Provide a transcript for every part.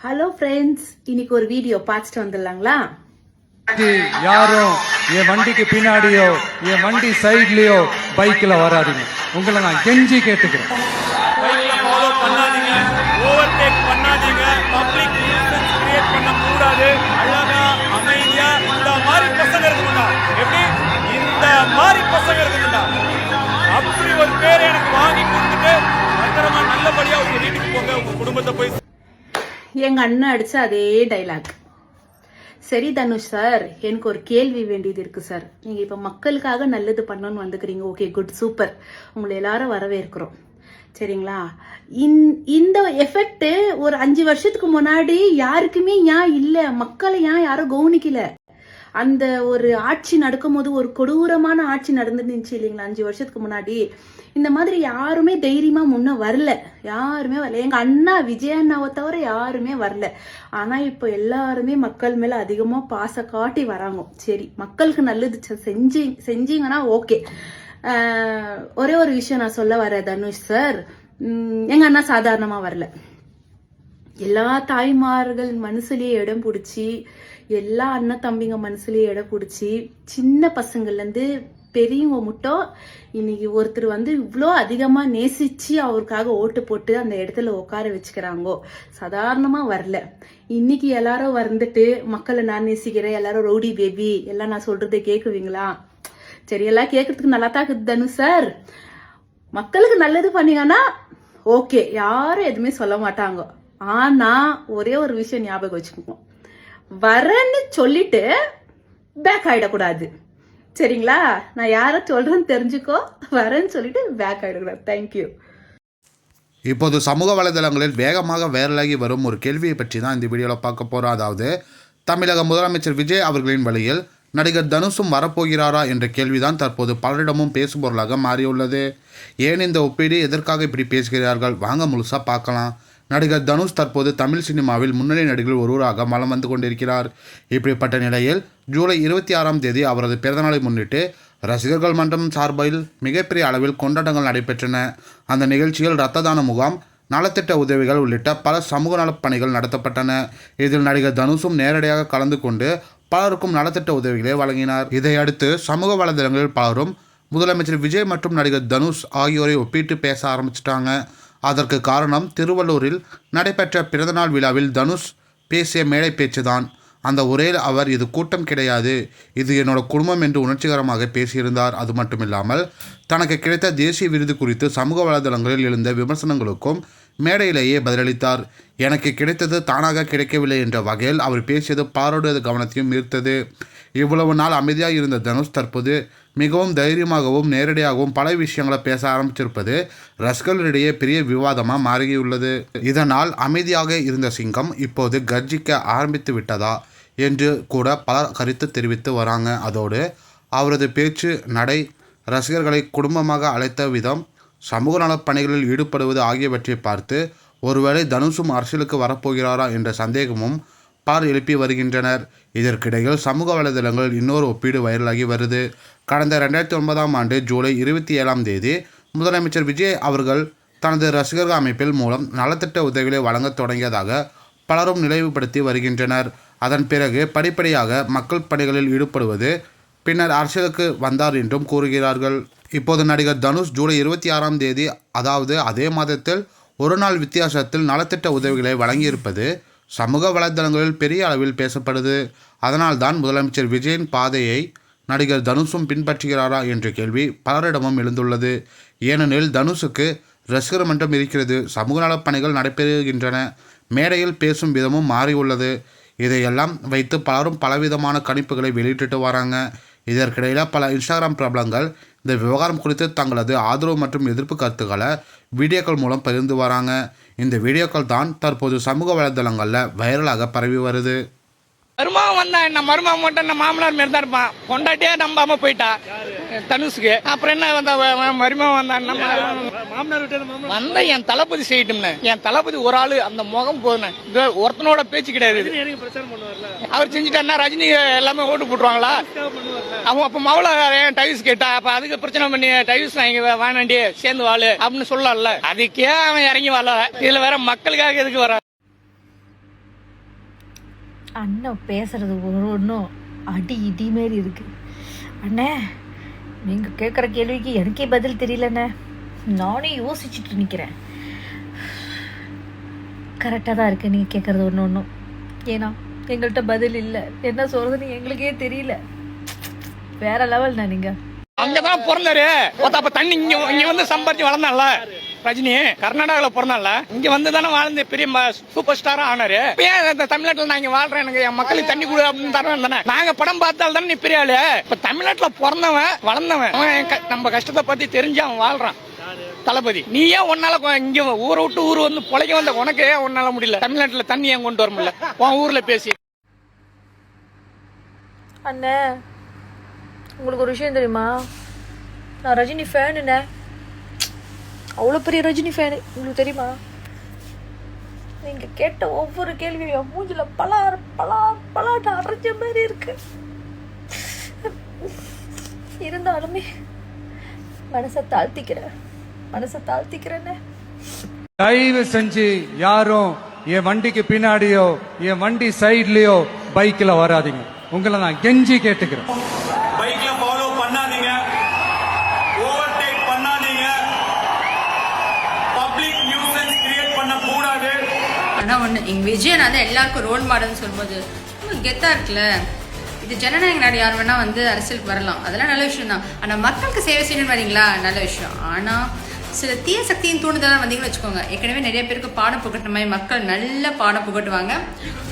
Hello friends, இன்னைக்கு ஒரு video பார்த்துட்டு வந்துடலாங்களா? யாரும் என் வண்டிக்கு பின்னாடியோ என் வண்டி சைட்லயோ பைக்ல வராதீங்க. உங்களை நான் கெஞ்சி கேட்டுக்கிறேன். பைக்ல ஃபாலோ பண்ணாதீங்க, ஓவர்டேக் பண்ணாதீங்க, பப்ளிக் நியூசன்ஸ் கிரியேட் பண்ண கூடாது. அழகா அமைதியா இந்த மாதிரி பசங்க இருக்குண்டா, எப்படி இந்த மாதிரி பசங்க இருக்குண்டா, அப்படி ஒரு பேரை எனக்கு வாங்கி கொடுத்துட்டு பத்திரமா நல்லபடியா உங்க வீட்டுக்கு போங்க, உங்க குடும்பத்தை போய். எங்க அண்ணன் அடிச்ச அதே டைலாக். சரி தனுஷ் சார், எனக்கு ஒரு கேள்வி வேண்டியது இருக்கு சார். நீங்க இப்ப மக்களுக்காக நல்லது பண்ணணும்னு வந்துக்கிறீங்க. Okay, good, super. உங்களை எல்லாரும் வரவேற்கிறோம், சரிங்களா? இந்த எஃபெக்ட் ஒரு 5 வருஷத்துக்கு முன்னாடி யாருக்குமே ஏன் இல்ல? மக்களை ஏன் யாரும் கவனிக்கல? அந்த ஒரு ஆட்சி நடக்கும் போது ஒரு கொடூரமான ஆட்சி நடந்துருந்துச்சு இல்லைங்களா 5 வருஷத்துக்கு முன்னாடி? இந்த மாதிரி யாருமே தைரியமா முன்ன வரல, யாருமே வரல. எங்க அண்ணா விஜய் அண்ணாவை தவிர யாருமே வரல. ஆனா இப்போ எல்லாருமே மக்கள் மேல அதிகமா பாச காட்டி வராங்க. சரி, மக்களுக்கு நல்லது செஞ்சீங்கன்னா ஓகே. ஒரே ஒரு விஷயம் நான் சொல்ல வரேன் தனுஷ் சார். எங்க அண்ணா சாதாரணமா வரல. எல்லா தாய்மார்கள் மனசுலயே இடம் பிடிச்சி, எல்லா அண்ணன் தம்பிங்க மனசுலயே இடம் பிடிச்சி, சின்ன பசங்கள்ல இருந்து பெரியவங்க மட்டும் இன்னைக்கு ஒருத்தர் இவ்வளோ அதிகமா நேசிச்சு அவருக்காக ஓட்டு போட்டு அந்த இடத்துல உட்கார வச்சுக்கிறாங்கோ. சாதாரணமா வரல. இன்னைக்கு எல்லாரும் வந்துட்டு மக்களை நான் நேசிக்கிறேன், எல்லாரும் ரவுடி பேபி எல்லாம் நான் சொல்றதை கேக்குவீங்களா? சரி, எல்லாம் கேட்கறதுக்கு நல்லா தான் இருக்குது தனு சார். மக்களுக்கு நல்லது பண்ணீங்கன்னா ஓகே, யாரும் எதுவுமே சொல்ல மாட்டாங்க. ஆனா ஒரே ஒரு விஷயம் ஞாபகம் வச்சுக்கோங்க, வரேன்னு சொல்லிட்டு பேக் ஆயிடக்கூடாது, சரிங்களா? நான் யார சொல்றேன்னு தெரிஞ்சுக்கோ. வரேன்னு சொல்லிட்டு பேக் ஆயிடக்கூடாது. தேங்க்யூ. இப்போது சமூக வலைதளங்களில் வேகமாக வைரலாகி வரும் ஒரு கேள்வியை பற்றி தான் இந்த வீடியோவில் பார்க்க போகிறோம். அதாவது, தமிழக முதலமைச்சர் விஜய் அவர்களின் வழியில் நடிகர் தனுஷும் வரப்போகிறாரா என்ற கேள்விதான் தற்போது பலரிடமும் பேசுபொருளாக மாறியுள்ளது. ஏன் இந்த ஒப்பீடு, எதற்காக இப்படி பேசுகிறார்கள்? வாங்க முழுசாக பார்க்கலாம். நடிகர் தனுஷ் தற்போது தமிழ் சினிமாவில் முன்னணி நடிகர்கள் ஒருவராக மலம் வந்து கொண்டிருக்கிறார். இப்படிப்பட்ட நிலையில் ஜூலை 26ஆம் தேதி அவரது பிறந்தநாளை முன்னிட்டு ரசிகர்கள் மன்றம் சார்பில் மிகப்பெரிய அளவில் கொண்டாட்டங்கள் நடைபெற்றன. அந்த நிகழ்ச்சியில் இரத்த தான முகாம், நலத்திட்ட உதவிகள் உள்ளிட்ட பல சமூக நலப் பணிகள் நடத்தப்பட்டன. இதில் நடிகர் தனுஷும் நேரடியாக கலந்து கொண்டு பலருக்கும் நலத்திட்ட உதவிகளை வழங்கினார். இதையடுத்து சமூக வலைதளங்களில் பலரும் முதலமைச்சர் விஜய் மற்றும் நடிகர் தனுஷ் ஆகியோரை ஒப்பிட்டு பேச ஆரம்பிச்சிட்டாங்க. அதற்கு காரணம், திருவள்ளூரில் நடைபெற்ற பிறந்தநாள் விழாவில் தனுஷ் பேசிய மேடை பேச்சுதான். அந்த உரையில் அவர், இது கூட்டம் கிடையாது, இது என்னோட குடும்பம் என்று உணர்ச்சிகரமாக பேசியிருந்தார். அது மட்டுமில்லாமல் தனக்கு கிடைத்த தேசிய விருது குறித்து சமூக வலைதளங்களில் எழுந்த விமர்சனங்களுக்கும் மேடையிலேயே பதிலளித்தார். எனக்கு கிடைத்தது தானாக கிடைக்கவில்லை என்ற வகையில் அவர் பேசியது பலருடைய கவனத்தையும் ஈர்த்தது. இவ்வளவு நாள் அமைதியாக இருந்த தனுஷ் தற்போது மிகவும் தைரியமாகவும் நேரடியாகவும் பல விஷயங்களை பேச ஆரம்பிச்சிருப்பது ரசிகர்களிடையே பெரிய விவாதமாக மாறியுள்ளது. இதனால் அமைதியாக இருந்த சிங்கம் இப்போது கர்ஜிக்க ஆரம்பித்து விட்டதா என்று கூட பலர் கருத்து தெரிவித்து வராங்க. அதோடு அவரது பேச்சு, நடை, ரசிகர்களை குடும்பமாக அழைத்த விதம், சமூக நலப் பணிகளில் ஈடுபடுவது ஆகியவற்றை பார்த்து ஒருவேளை தனுஷும் அரசியலுக்கு வரப்போகிறாரா என்ற சந்தேகமும் பலர் எழுப்பி வருகின்றனர். இதற்கிடையில் சமூக வலைதளங்களில் இன்னொரு ஒப்பீடு வைரலாகி வருது. கடந்த 2009ஆம் ஆண்டு ஜூலை 27ஆம் தேதி முதலமைச்சர் விஜய் அவர்கள் தனது ரசிகர்கள் அமைப்பில் மூலம் நலத்திட்ட உதவிகளை வழங்க தொடங்கியதாக பலரும் நினைவுபடுத்தி வருகின்றனர். அதன் பிறகு படிப்படியாக மக்கள் பணிகளில் ஈடுபடுவது, பின்னர் அரசியலுக்கு வந்தார் என்றும் கூறுகிறார்கள். இப்போது நடிகர் தனுஷ் ஜூலை 26ஆம் தேதி, அதாவது அதே மாதத்தில் ஒரு நாள் வித்தியாசத்தில் நலத்திட்ட உதவிகளை வழங்கியிருப்பது சமூக வலைதளங்களில் பெரிய அளவில் பேசப்படுது. அதனால்தான் முதலமைச்சர் விஜயின் பாதையை நடிகர் தனுஷும் பின்பற்றுகிறாரா என்ற கேள்வி பலரிடமும் எழுந்துள்ளது. ஏனெனில் தனுஷுக்கு ரசிகர் மன்றம் இருக்கிறது, சமூக நலப் பணிகள் நடைபெறுகின்றன, மேடையில் பேசும் விதமும் மாறியுள்ளது. இதையெல்லாம் வைத்து பலரும் பலவிதமான கணிப்புகளை வெளியிட்டு வராங்க. இதற்கிடையில் பல இன்ஸ்டாகிராம் பிரபலங்கள் இந்த விவகாரம் குறித்து தங்களது ஆதரவு மற்றும் எதிர்ப்பு கருத்துக்களை வீடியோக்கள் மூலம் பகிர்ந்து வராங்க. இந்த வீடியோக்கள் தான் தற்போது சமூக வலைதளங்களில் வைரலாக பரவி வருது. மருமகன் வந்தா என்ன, மருமகன் மட்டும் என்ன மாமனார் மாரி தான் இருப்பான். பொண்டாட்டியே நம்பாம போயிட்டா தனுஷுக்கு. அப்புறம் என்ன வந்தா மருமகன் வந்தா வந்தா என் தளபதி செய்யட்டும்னு. என் தளபதி ஒரு ஆளு, அந்த முகம் போதுன்னு, ஒருத்தனோட பேச்சு கிடையாது. அவர் செஞ்சுட்டா ரஜினி எல்லாமே ஓட்டு போட்டுருவாங்களா? அவன் அப்ப மவள டைவஸ் கேட்டா, அப்ப அதுக்கு பிரச்சனை பண்ணி டைவஸ் வாங்கி வேணாண்டி சேர்ந்து வாழு அப்படின்னு சொல்லல. அதுக்கே அவன் இறங்கி வாழ. இதுல வேற மக்களுக்காக எதுக்கு வர? அண்ணன் பேசுறது ஒன்றும் அடி இடி மாரி இருக்கு. அண்ணே, நீங்க கேட்குற கேள்விக்கு எனக்கே பதில் தெரியலண்ணே. நானே யோசிச்சுட்டு நிற்கிறேன். கரெக்டாக தான் இருக்கு நீங்கள் கேட்குறது ஒன்றும். ஏன்னா எங்கள்கிட்ட பதில் இல்லை. என்ன சொல்றதுன்னு எங்களுக்கே தெரியல. வேற லெவல்ண்ணா நீங்க. அங்கதான் பிறந்தாரு. அப்ப தண்ணி இங்க வந்து சம்பாதிச்சு வளர்ந்தான்ல ரஜினி. கர்நாடகாவில் பிறந்தால இங்க வந்து தானே வாழ்ந்து பெரிய சூப்பர் ஸ்டாரா ஆனாரு. ஏன் தமிழ்நாட்டில் நான் இங்க வாழ்றேன், எனக்கு என் மக்களுக்கு தண்ணி கொடு அப்படின்னு தரேன் தானே. நாங்க படம் பார்த்தால் தானே நீ பெரிய ஆளு. இப்ப தமிழ்நாட்டில் பிறந்தவன் வளர்ந்தவன், நம்ம கஷ்டத்தை பத்தி தெரிஞ்சு அவன் வாழ்றான். தளபதி, நீ ஏன் உன்னால இங்க ஊரை விட்டு ஊர் வந்து பொழைக்க வந்த உனக்கு ஏன் உன்னால முடியல? தமிழ்நாட்டில் தண்ணி ஏன் கொண்டு வர முடியல உன் ஊர்ல பேசி? அண்ணே, உங்களுக்கு ஒரு விஷயம் தெரியுமா? நான் ரஜினி ஃபேனுண்ணே. அவ்வளோ பெரிய ரஜினி ஃபேனு. உங்களுக்கு தெரியுமா? நீங்கள் கேட்ட ஒவ்வொரு கேள்வியும் மூஞ்சில பலாட்டு அரைஞ்ச மாதிரி இருக்கு. இருந்தாலுமே மனசை தாழ்த்திக்கிறேன்னு. தயவு செஞ்சு யாரும் என் வண்டிக்கு பின்னாடியோ என் வண்டி சைட்லயோ பைக்ல வராதீங்க. உங்களை நான் கெஞ்சி கேட்டுக்கிறேன். பைக்ல ஃபாலோ பண்ணாதீங்க, ஓவர்டேக் பண்ணாதீங்க, பப்ளிக் நியூசன்ஸ் கிரியேட் பண்ண கூடாது. ஆனா ஒண்ணு, எங்க விஜயன் வந்து எல்லாருக்கும் ரோல் மாடல்னு சொல்லும்போது கெத்தா இருக்குல்ல. இது ஜனநாயக நாடு, யார் வேணா வந்து அரசியலுக்கு வரலாம், அதெல்லாம் நல்ல விஷயம் தான். ஆனா மக்களுக்கு சேவை செய்யணும்னு வரீங்களா, நல்ல விஷயம். ஆனா சில தீய சக்தியின் தூண்டுதலாம் வந்தீங்கன்னு வச்சுக்கோங்க, ஏற்கனவே நிறைய பேருக்கு பாடம் புகட்டின மாதிரி மக்கள் நல்ல பாடம் புகட்டுவாங்க.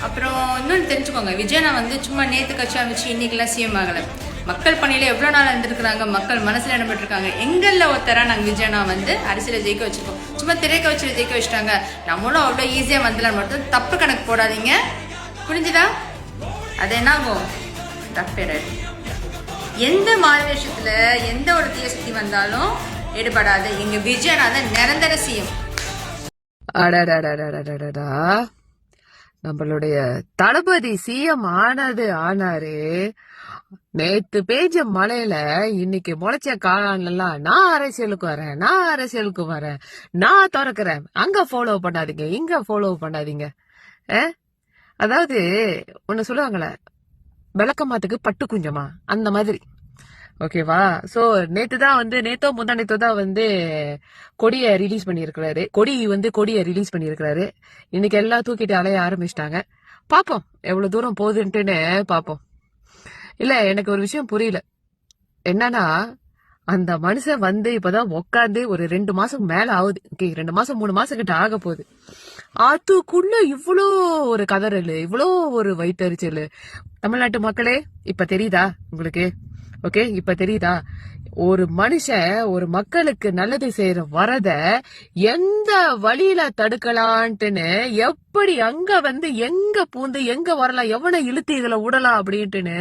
அப்புறம் இன்னொன்று தெரிஞ்சுக்கோங்க, விஜயனா வந்து சும்மா நேற்று கட்சி அமைச்சு இன்னைக்கெல்லாம் சிஎம் ஆகலை. மக்கள் பணியில எவ்வளோ நாள் இருந்திருக்கிறாங்க, மக்கள் மனசில் இடம்பெற்றிருக்காங்க. எங்களில் ஒருத்தராக நாங்கள் விஜயனா வந்து அரசியலை ஜெயிக்க வச்சிருக்கோம். சும்மா திரைக்க வச்சு ஜெயிக்க வச்சுட்டாங்க, நம்மளும் அவ்வளோ ஈஸியாக வந்துடலாம் மட்டும் தப்பு கணக்கு போடாதீங்க, புரிஞ்சுதா? அது என்ன ஆகும், தப்பேடு. எந்த மாநிலத்தில் எந்த ஒரு தீய சக்தி வந்தாலும் ஈடுபடாது. எங்க விஜயனா தான் நிரந்தர சிஎம். அடடடடடடடா, நம்மளுடைய தளபதி சிஎம் ஆனாரு. நேத்து பேஞ்ச மழையில இன்னைக்கு முளைச்ச காளான்லாம் நான் அரசியலுக்கு வரேன், நான் திறக்கிறேன், அங்க ஃபாலோ பண்ணாதீங்க, இங்க ஃபாலோ பண்ணாதீங்க. அதாவது ஒன்னு சொல்லுவாங்களே, விளக்கமாத்துக்கு பட்டு குஞ்சமா, அந்த மாதிரி. ஓகேவா? சோ நேத்தோ முந்தானேத்தோ தான் வந்து கொடியை ரிலீஸ் பண்ணியிருக்கிறாரு. இன்னைக்கு எல்லாம் தூக்கிட்டு அலைய ஆரம்பிச்சிட்டாங்க. பாப்போம் எவ்வளவு தூரம் போகுதுன்ட்டுன்னு பாப்போம். இல்ல, எனக்கு ஒரு விஷயம் புரியல. என்னன்னா, அந்த மனுஷன் வந்து இப்பதான் உக்காந்து ஒரு 2 மாசம் மேல ஆகுது. 2 மாசம் 3 மாசம் கிட்ட ஆக போகுது. அதுக்குள்ள இவ்வளோ ஒரு கதறல், இவ்வளோ ஒரு வயிற்றறிச்சல். தமிழ்நாட்டு மக்களே, இப்ப தெரியுதா உங்களுக்கு? ஓகே, இப்ப தெரியுதா? ஒரு மனுஷன் ஒரு மக்களுக்கு நல்லது செய்யற வரத எந்த வழியில தடுக்கலான்ட்டுன்னு, எப்படி அங்க வந்து எங்க பூந்து எங்க வரலாம், எவனை இழுத்து இதுல விடலாம் அப்படின்ட்டுன்னு,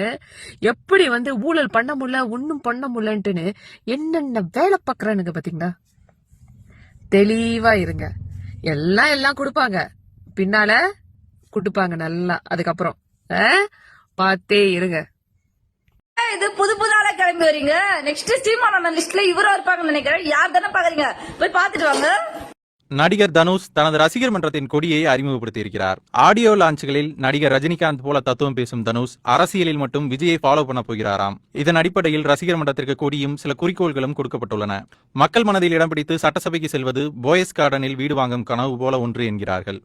எப்படி வந்து ஊழல் பண்ண முடியல, ஒன்னும் பண்ண முடியலன்ட்டுன்னு என்னென்ன வேலை பாக்குறானுங்க பாத்தீங்களா? தெளிவா இருங்க. எல்லாம் கொடுப்பாங்க, பின்னால குட்டுப்பாங்க நல்லா. அதுக்கப்புறம் பார்த்தே இருங்க. இது புதுஆளா கிளம்பி வரீங்க. நெக்ஸ்ட் ஸ்ரீமான லிஸ்ட்ல இவரா இருப்பாங்கன்னு நினைக்கிறேன். யார் தானே பாக்குறீங்க, போய் பாத்துட்டு வாங்க. நடிகர் தனுஷ் தனது ரசிகர் மன்றத்தின் கொடியை அறிமுகப்படுத்தி இருக்கிறார். ஆடியோ லான்ச்களில் நடிகர் ரஜினிகாந்த் போல தத்துவம் பேசும் தனுஷ் அரசியலில் மட்டும் விஜயை ஃபாலோ பண்ண போகிறாராம். இதன் அடிப்படையில் ரசிகர் மன்றத்திற்கு கொடியும் சில குறிக்கோள்களும் கொடுக்கப்பட்டுள்ளன. மக்கள் மனதில் இடம் பிடித்து சட்டசபைக்கு செல்வது போயஸ் கார்டனில் வீடு வாங்கும் கனவு போல ஒன்று என்கிறார்கள்.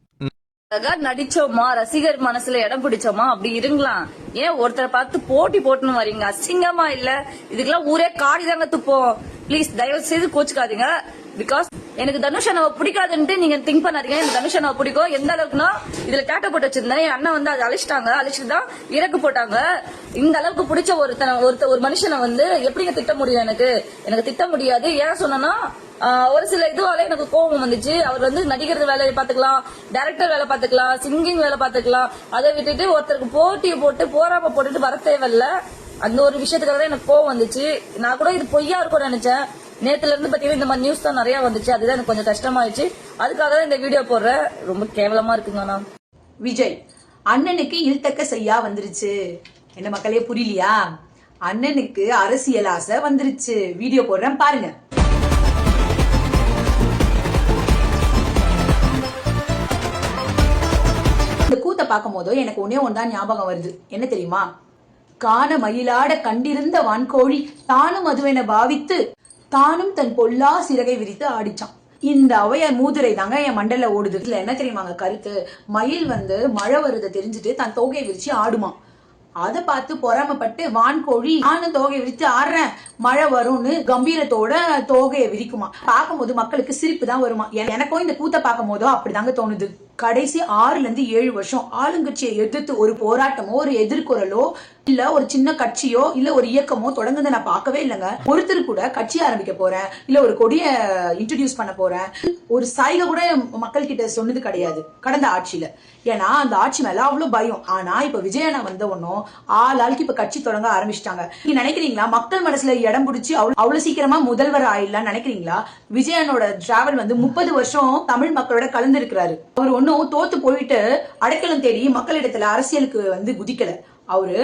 நடிச்சோமா, ரசிகர் மனசுல இடம் பிடிச்சோமா, அப்படி இருங்களாம். ஏன் ஒருத்தரை பார்த்து போட்டுன்னு வரீங்க? அசிங்கமா இல்ல? இதுக்கெல்லாம் ஊரே காடிதாங்க துப்போம். பிளீஸ் தயவு செய்து கோச்சுக்காதீங்க. பிகாஸ் எனக்கு தனுஷ் அண்ணாவை பிடிக்காதுன்ட்டு நீங்க திங்க் பண்ணாதீங்க. எனக்கு தனுஷ் அண்ணாவை பிடிக்கும். எந்த அளவுக்குன்னா, இதுல டேட்டா போட்டு வச்சிருந்தேன், என் அண்ணன் வந்து அதை அழிச்சுட்டு தான் இறக்கு போட்டாங்க. இந்த அளவுக்கு பிடிச்ச ஒரு மனுஷனை வந்து எப்படிங்க திட்ட முடியும்? எனக்கு திட்ட முடியாது. ஏன் சொன்னா, ஒரு சில இதுவால எனக்கு கோபம் வந்துச்சு. அவர் வந்து நடிகர் வேலையை பாத்துக்கலாம், டைரக்டர் வேலை பாத்துக்கலாம், சிங்கிங் வேலை பாத்துக்கலாம். அதை விட்டுட்டு ஒருத்தருக்கு போட்டியை போட்டு போராம போட்டுட்டு வர தேவையில்ல. அந்த ஒரு விஷயத்துக்காக தான் எனக்கு கோபம் வந்துச்சு. நான் கூட இது பொய்யா இருக்கும்னு நினைச்சேன். நேத்துல இருந்து பாத்தீங்கன்னா இந்த மாதிரி நியூஸ் தான் நிறைய வந்துச்சு. அதுதான் எனக்கு கொஞ்சம் கஷ்டமாயிடுச்சு. அதுக்காக தான் இந்த வீடியோ போடுறேன். ரொம்ப கேவலமா இருக்குங்கண்ணா. விஜய் அண்ணனுக்கு இழுத்தக்க செய்யா வந்துருச்சு. என்ன மக்களே, புரியலையா? அண்ணனுக்கு அரசியல் ஆசை வந்துருச்சு. வீடியோ போடுறேன் பாருங்க. இந்த கூத்த பார்க்கும் போதோ எனக்கு ஒன்னே ஒன்றுதான் ஞாபகம் வருது. என்ன தெரியுமா? காண மயிலாட கண்டிருந்த வான்கோழி தானும் அதுவென பாவித்து தானும் தன் பொல்லா சிறகை விரித்து ஆடிச்சான். இந்த அவைய மூதுரை தாங்க என் மண்டல ஓடுது. இதுல என்ன தெரியுமாங்க கருத்து? மயில் மழை வருதை தெரிஞ்சுட்டு தன் தோகையை விரிச்சு ஆடுமா. அதை பார்த்து பொறாமப்பட்டு வான்கோழி நானும் தோகையை விரித்து ஆடுறேன், மழை வரும்னு கம்பீரத்தோட தோகையை விரிக்குமா. பார்க்கும்போது மக்களுக்கு சிரிப்பு தான் வருமா. எனக்கும் இந்த கூத்த பார்க்கும் போதோ அப்படிதாங்க தோணுது. கடைசி 6 to 7 வருஷம் ஆளுங்கட்சியை எதிர்த்து ஒரு போராட்டமோ ஒரு எதிர்குரலோ இல்ல ஒரு சின்ன கட்சியோ இல்ல ஒரு இயக்கமோ தொடங்குறத நான் பார்க்கவே இல்லைங்க. ஒருத்தர் கூட கட்சி ஆரம்பிக்க போறேன் இல்ல ஒரு கொடிய இன்ட்ரோடியூஸ் பண்ண போறேன் ஒரு சாய்க கூட மக்கள் கிட்ட சொன்னது கிடையாது கடந்த ஆட்சியில. ஏன்னா அந்த ஆட்சி மேல அவ்வளவு பயம். ஆனா இப்ப விஜயண்ணா வந்த ஒன்னும் ஆளுக்கு இப்ப கட்சி தொடங்க ஆரம்பிச்சிட்டாங்க. நீங்க நினைக்கிறீங்களா மக்கள் மனசுல இடம் பிடிச்சி அவ்வளவு சீக்கிரமா முதல்வர் ஆயிடலாம் நினைக்கிறீங்களா? விஜயனோட டிராவல் 30 வருஷம் தமிழ் மக்களோட கலந்து இருக்கிறாரு. அவர் ஒன்னும் தோத்து போயிட்டு அடைக்கலம் தேடி மக்களிடத்துல அரசியலுக்கு குதிக்கல. அவரு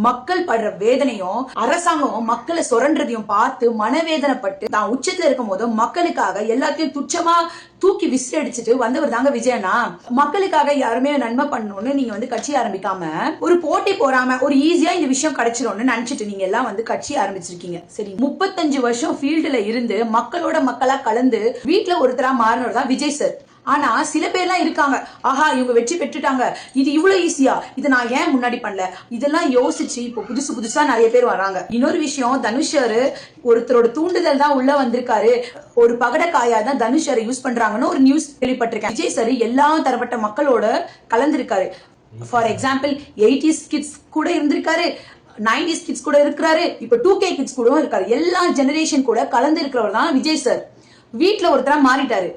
மக்கள் படுற வேதனையும் அரசாங்கம் மக்களை சுரண்டதையும் பார்த்து மனவேதனைப்பட்டு தான் உச்சத்துல இருக்கும் போதும் மக்களுக்காக எல்லாத்தையும் துச்சமா தூக்கி விசிறி அடிச்சுட்டு வந்தவர் தாங்க விஜயண்ணா. மக்களுக்காக யாருமே நன்மை பண்ணணும்னு நீங்க கட்சி ஆரம்பிக்காம ஒரு போட்டி போறாம ஒரு ஈஸியா இந்த விஷயம் கிடைச்சிரும்னு நினைச்சிட்டு நீங்க எல்லாம் கட்சி ஆரம்பிச்சிருக்கீங்க. சரி, 35 வருஷம் ஃபீல்டுல இருந்து மக்களோட மக்களா கலந்து வீட்டுல ஒருத்தரா மாறினவர் தான் விஜய் சார். ஆனா சில பேர்லாம் இருக்காங்க, ஆஹா இவங்க வெற்றி பெற்றுட்டாங்க, இது இவ்வளவு ஈஸியா, இதை நான் ஏன் முன்னாடி பண்ணல, இதெல்லாம் யோசிச்சு இப்போ புதுசா நிறைய பேர் வராங்க. இன்னொரு விஷயம், தனுஷ் ஒருத்தரோட தூண்டுதல் தான் உள்ள வந்திருக்காரு, ஒரு பகடக்காயா தான் தனுஷ் யூஸ் பண்றாங்கன்னு ஒரு நியூஸ் கேள்விப்பட்டிருக்கேன். விஜய் சார் எல்லா தரப்பட்ட மக்களோட கலந்திருக்காரு. ஃபார் எக்ஸாம்பிள் 80s கிட்ஸ் கூட இருந்திருக்காரு, 90s கிட்ஸ் கூட இருக்கிறாரு, இப்ப 2K கிட்ஸ் கூட இருக்காரு. எல்லா ஜெனரேஷன் கூட கலந்து இருக்கிறவர் தான் விஜய் சார். வீட்டுல ஒருத்தரா மாறிட்டாரு.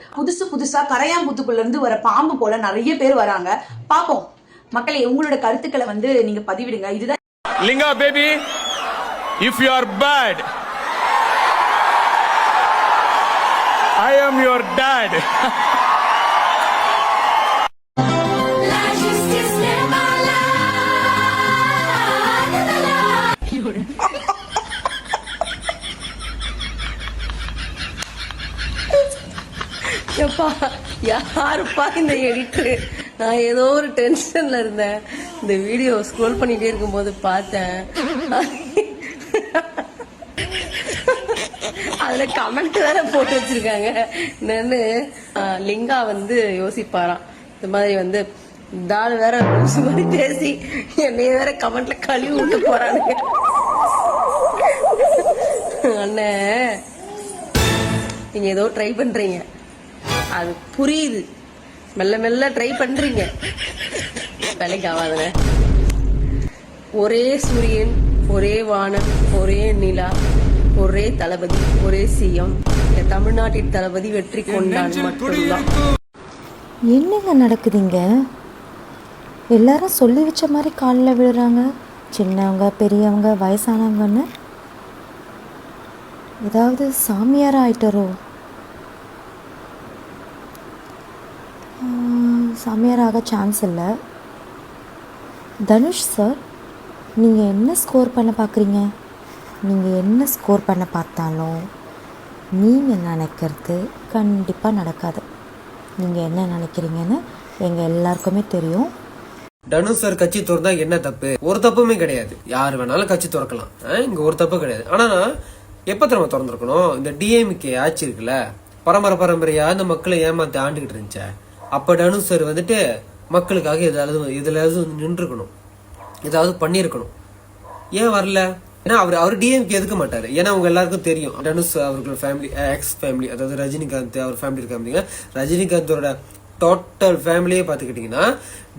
புதுசா கரையாம்புத்துக்குள்ள இருந்து வர பாம்பு போல நிறைய பேர் வராங்க. பாப்போம் மக்களே, உங்களோட கருத்துக்களை நீங்க பதிவிடுங்க. இதுதான் Lingaa baby, if you are bad, I am your dad. எப்பா யாருப்பா இந்த எடிட்டரு? நான் ஏதோ ஒரு டென்ஷன்ல இருந்தேன். இந்த வீடியோ ஸ்க்ரோல் பண்ணிட்டே இருக்கும்போது பார்த்தேன், அதுல கமெண்ட் வேற போட்டு வச்சிருக்காங்க. என்னன்னு லிங்கா யோசிப்பாராம், இந்த மாதிரி தாள் வேற மாதிரி பேசி என்னைய வேற கமெண்ட்ல கழுவி விட்டு போறாங்க. அண்ணே நீங்க ஏதோ ட்ரை பண்றீங்க, அது புரியுது, மெல்ல மெல்ல ட்ரை பண்றீங்க, வேலைக்கு ஆகாதுங்க. ஒரே சூரியன், ஒரே வானம், ஒரே நிலா, ஒரே தளபதி, ஒரே சிஎம். தமிழ்நாட்டின் தளபதி வெற்றி கொண்டான் மட்டும்தான். என்னங்க நடக்குதுங்க? எல்லாரும் சொல்லி வச்ச மாதிரி காலில் விழுறாங்க, சின்னவங்க பெரியவங்க வயசானவங்கன்னு. ஏதாவது சாமியார் ஆயிட்டாரோ? சாமியாராக சான்ஸ் இல்லை. தனுஷ் சார், நீங்கள் என்ன ஸ்கோர் பண்ண பார்க்குறீங்க? நீங்கள் என்ன ஸ்கோர் பண்ண பார்த்தாலும் நீங்கள் நினைக்கிறது கண்டிப்பாக நடக்காது. நீங்கள் என்ன நினைக்கிறீங்கன்னு எங்கள் எல்லாருக்குமே தெரியும். தனுஷ் சார் கட்சி திறந்தா என்ன தப்பு? ஒரு தப்புமே கிடையாது. யார் வேணாலும் கட்சி திறக்கலாம், இங்க ஒரு தப்பு கிடையாது. ஆனா எப்ப திறமை திறந்துருக்கணும்? இந்த டிஎம்கே ஆட்சி இருக்குல்ல, பரம்பரையா இந்த மக்களை ஏமாத்தி ஆண்டுகிட்டு இருந்துச்ச, அப்ப தனுஷ் சார் மக்களுக்காக எதுலாவது நின்றுக்கணும், ஏதாவது பண்ணிருக்கணும். ஏன் வரல? ஏன்னா அவர் டிஎம்கே எதுக்க மாட்டாரு. ஏன்னா அவங்க எல்லாருக்கும் தெரியும் தனுஷ் அவர்கள் ஃபேமிலி, எக்ஸ் ஃபேமிலி, அதாவது ரஜினிகாந்த் அவர் ஃபேமிலி இருக்காங்க. ரஜினிகாந்தோட டோட்டல் ஃபேமிலியே பாத்துக்கிட்டீங்கன்னா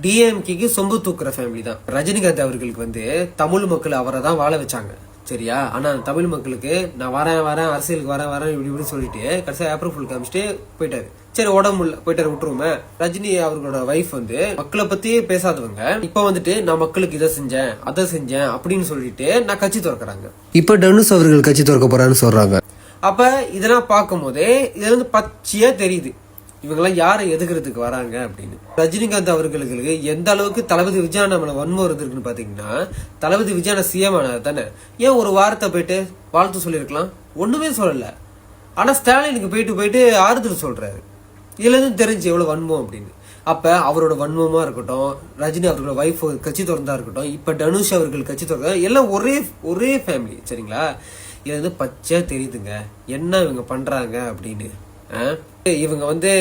டிஎம்கேக்கு சொம்பு தூக்குற ஃபேமிலி தான். ரஜினிகாந்த் அவர்களுக்கு தமிழ் மக்கள் அவரை தான் வாழ வச்சாங்க, சரியா? ஆனா தமிழ் மக்களுக்கு நான் வரேன் அரசியலுக்கு வரேன் இப்படி சொல்லிட்டு கடைசியா அப்ரூவல் காமிச்சிட்டு போயிட்டாரு. சரி, உடம்பு போயிட்டாரு, விட்டுருவோமே. ரஜினி அவர்களோட வைஃப் மக்களை பத்தியே பேசாதவங்க இப்ப நான் மக்களுக்கு இதை செஞ்சேன் அதை செஞ்சேன் அப்படின்னு சொல்லிட்டு நான் கட்சி திறக்கிறாங்க. இப்ப தனுஷ் அவர்கள் கட்சி திறக்க போறான்னு சொல்றாங்க. அப்ப இதெல்லாம் பார்க்கும் போதே இதுல பச்சையா தெரியுது இவங்கெல்லாம் யாரை எதுக்குறதுக்கு வராங்க அப்படின்னு. ரஜினிகாந்த் அவர்களுக்கு எந்த அளவுக்கு தளபதி விஜய் நம்மள வன்மம் இருக்குன்னு பாத்தீங்கன்னா, தளபதி விஜய் சிஎம் ஆனது தானே. ஏன் ஒரு வாரத்தை போயிட்டு வாழ்த்து சொல்லிருக்கலாம்? ஒண்ணுமே சொல்லல. ஆனா ஸ்டாலினுக்கு போயிட்டு ஆறுதல் சொல்றாரு. இதுல இருந்து தெரிஞ்சு எவ்வளவு வன்மம் அப்படின்னு. அப்ப அவரோட வன்மமா இருக்கட்டும், ரஜினி அவர்களோட வைஃப் கட்சி திறந்தா இருக்கட்டும், இப்ப தனுஷ் அவர்கள் கட்சி திறந்தா, எல்லாம் ஒரே ஃபேமிலி. சரிங்களா? இது வந்து பச்சையா தெரியுதுங்க என்ன இவங்க பண்றாங்க அப்படின்னு. இவங்க வந்து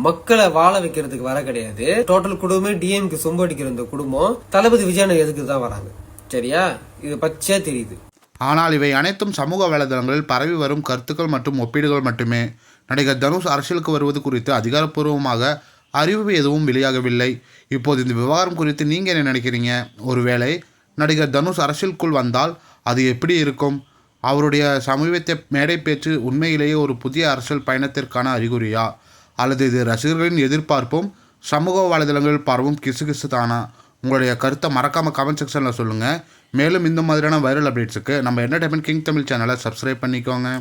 மக்களை வாழ வைக்கிறதுக்கு வர கிடையாது. டோட்டல் குடும்பமே டிஎம்கே சொம்பு அடிக்கிற இந்த குடும்பம் தளபதி விஜய் எதுக்கு தான் வராங்க. சரியா? இது பச்சையா தெரியுது. ஆனால் இவை அனைத்தும் சமூக வலைதளங்களில் பரவி வரும் கருத்துக்கள் மற்றும் ஒப்பீடுகள் மட்டுமே. நடிகர் தனுஷ் அரசியலுக்கு வருவது குறித்து அதிகாரப்பூர்வமாக அறிவு எதுவும் வெளியாகவில்லை. இப்போது இந்த விவகாரம் குறித்து நீங்கள் என்ன நினைக்கிறீங்க? ஒருவேளை நடிகர் தனுஷ் அரசியலுக்குள் வந்தால் அது எப்படி இருக்கும்? அவருடைய சமீபத்திய மேடை பேச்சு உண்மையிலேயே ஒரு புதிய அரசியல் பயணத்திற்கான அறிகுறியா, அல்லது இது ரசிகர்களின் எதிர்பார்ப்பும் சமூக வலைதளங்களில் பரவும் கிசு தானா? உங்களுடைய கருத்தை மறக்காமல் கமெண்ட் செக்ஷனில் சொல்லுங்கள். மேலும் இந்த மாதிரியான வைரல் அப்டேட்ஸுக்கு நம்ம என்டர்டைன்மெண்ட் கிங் தமிழ் சேனலை சப்ஸ்கிரைப் பண்ணிக்கோங்க.